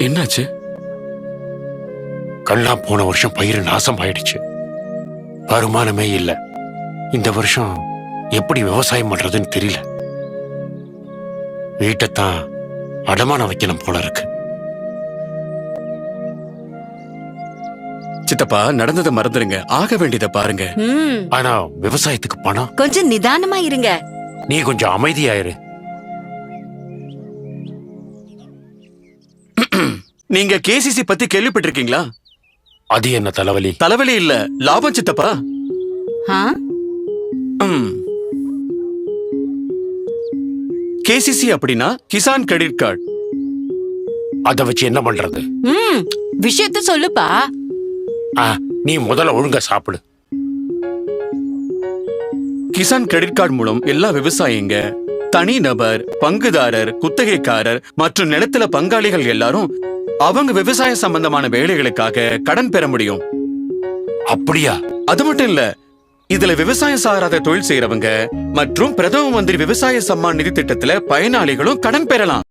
என்னாச்சு? கண்ணா போன வருஷம் பயிர் நாசம் ஆயிடுச்சு. வருமானமே இல்ல. இந்த வருஷம் எப்படி விவசாயம் பண்றதுன்னு தெரியல. வீட்டைத்தான் அடமானம் வைக்கணும் போல இருக்கு. சித்தப்பா, நடந்ததை மறந்துருங்க. ஆக வேண்டியதை பாருங்க. ஆனா விவசாயத்துக்கு பணம். கொஞ்சம் நிதானமா இருங்க. நீ கொஞ்சம் அமைதியாயிரு. நீங்க கேசிசி பத்தி கேள்விப்பட்டிருக்கீங்களா? அது என்ன தலைவலி? தலைவலி இல்ல, லாபம் சித்தப்பா. கேசிசி அப்படின்னா கிசான் கிரெடிட் கார்டு. அத வச்சு என்ன பண்றது? விஷயத்த சொல்லுப்பா. நீ முதல்ல ஒழுங்கா சாப்பிடு. கிசான் கிரெடிட் கார்டு மூலம் எல்லா விவசாயிங்க, தனிநபர், பங்குதாரர், குத்தகைக்காரர் மற்றும் நிலத்துல பங்காளிகள் எல்லாரும் அவங்க விவசாய சம்பந்தமான வேலைகளுக்காக கடன் பெற முடியும். அப்படியா? அது மட்டும் இல்ல, இதுல விவசாயம் சாராத தொழில் செய்யறவங்க மற்றும் பிரதம மந்திரி விவசாய சம்மான் நிதி திட்டத்துல பயனாளிகளும் கடன் பெறலாம்.